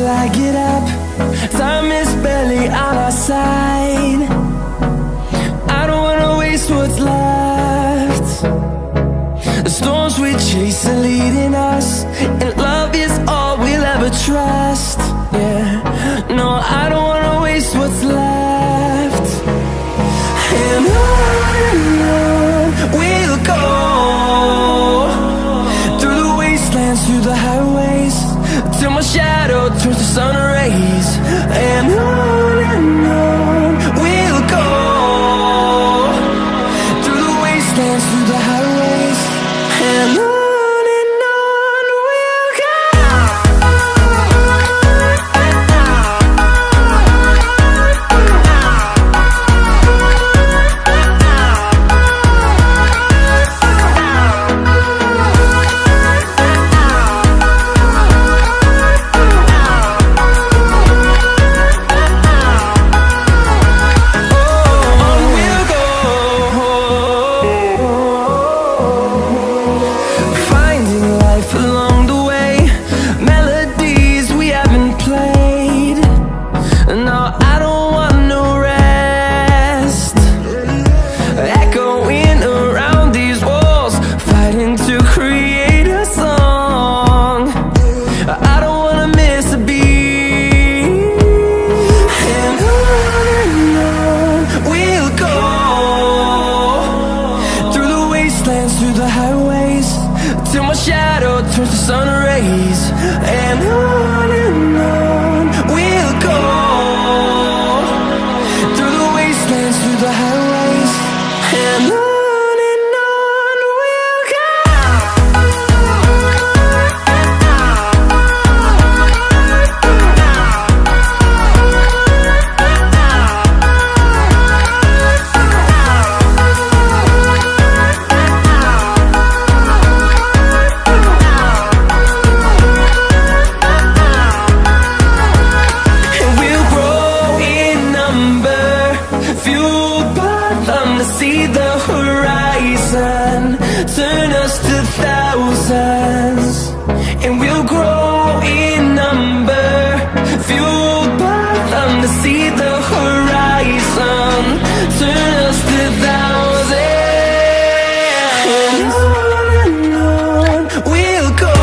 I get up. Time is barely on our side. I don't wanna waste what's left. The storms we chase are leading us, and love is all we'll ever trust. Yeah, no, I don't wanna waste what's left. And on we'll go, through the wastelands, through the highways, till my shadow turns to sun rays. And on we'll go, through the wastelands, through the highways, and on we'll go. Through the highways, till my shadow turns to sun rays. And on we'll go, through the wastelands, through the highways, and on we'll go. See the horizon, turn us to thousands, and we'll grow in number, fueled by them. To see the horizon, turn us to thousands, and on we'll go,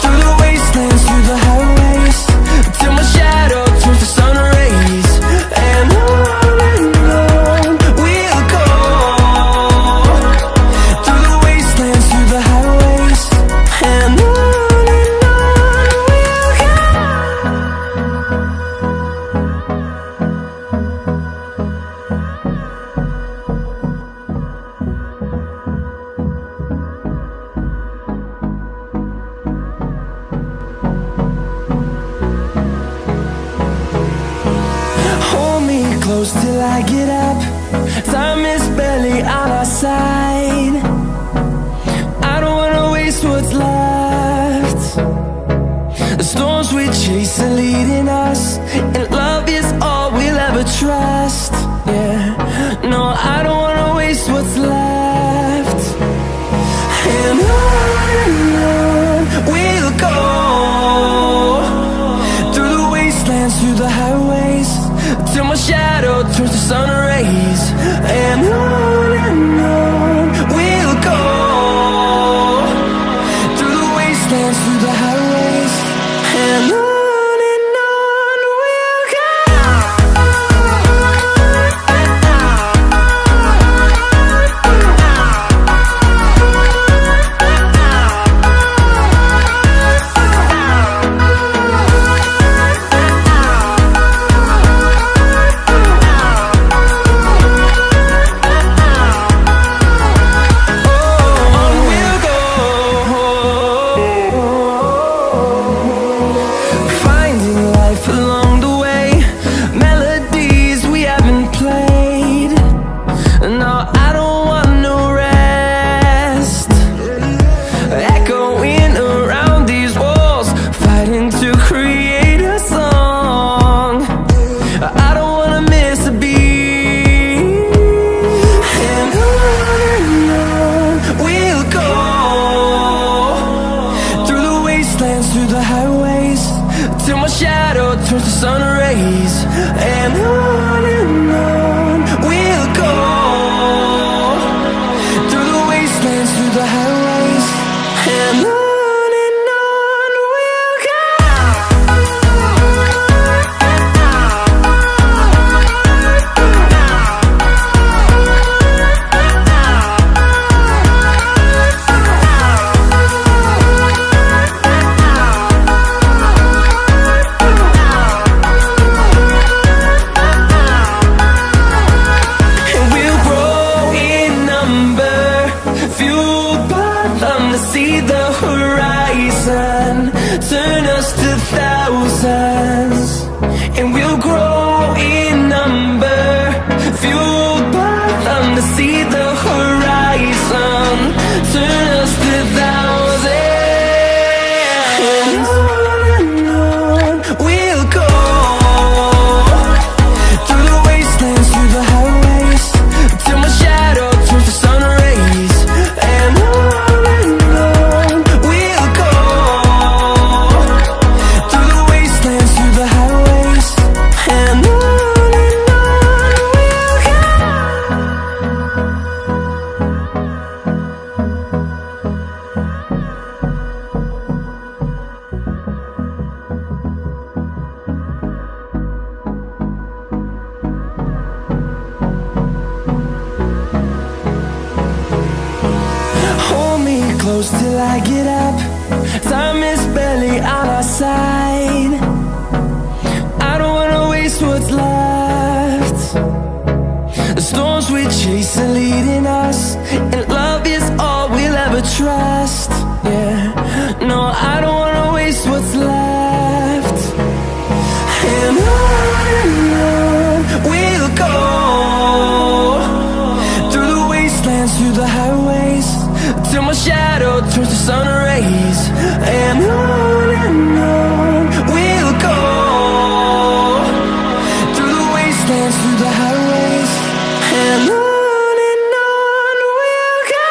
through the wastelands, through the highways, till my shadow turns to sun rays. And close till I get up. Time is barely on our side. I don't wanna waste what's left. The storms we chase are leading us, and love is all we'll ever trust. Yeah, no, I don't wanna waste what's left. And on we'll go, through the wastelands, through the highways, till my shadow turns to sun rays. And on we'll go, through the wastelands, through the highways, and on. shadow turns to sun rays. And on we'll go, through the wastelands, through the highways. And on we'll go. See the horizon, turn us to thousands, and we'll grow in number, fueled by them. To see the horizon, turn us to thousands, and on we'll go, through the wastelands, through the highways, till my shadow turns to sun rays. And close till I get up. Time is barely on our side. I don't wanna waste what's left. The storms we chase are leading us, and love is all we'll ever trust. Yeah, no, I don't wanna waste what's left. And on we'll go, through the wastelands, through the highways, till my shadow turns to sun rays. And on we'll go, through the wastelands, through the highways. And on we'll go.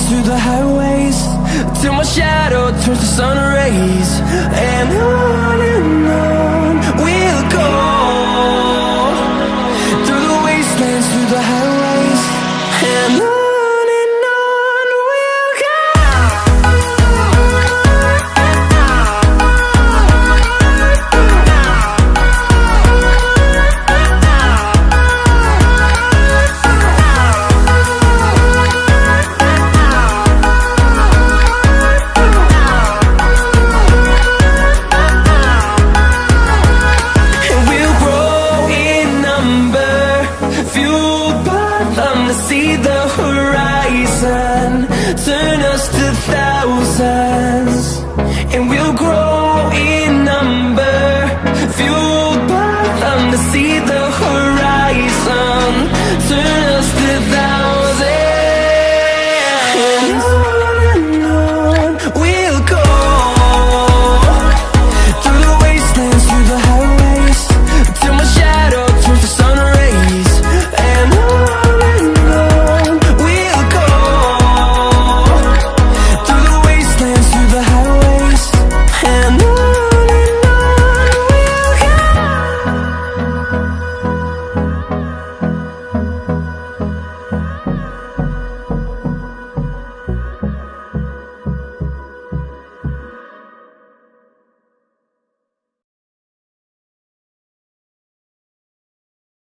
Through the highways, till my shadow turns to sun rays. And on we'll go, through the wastelands, through the highways. And on we'll go. See the horizon, turn us to thousands, and we'll grow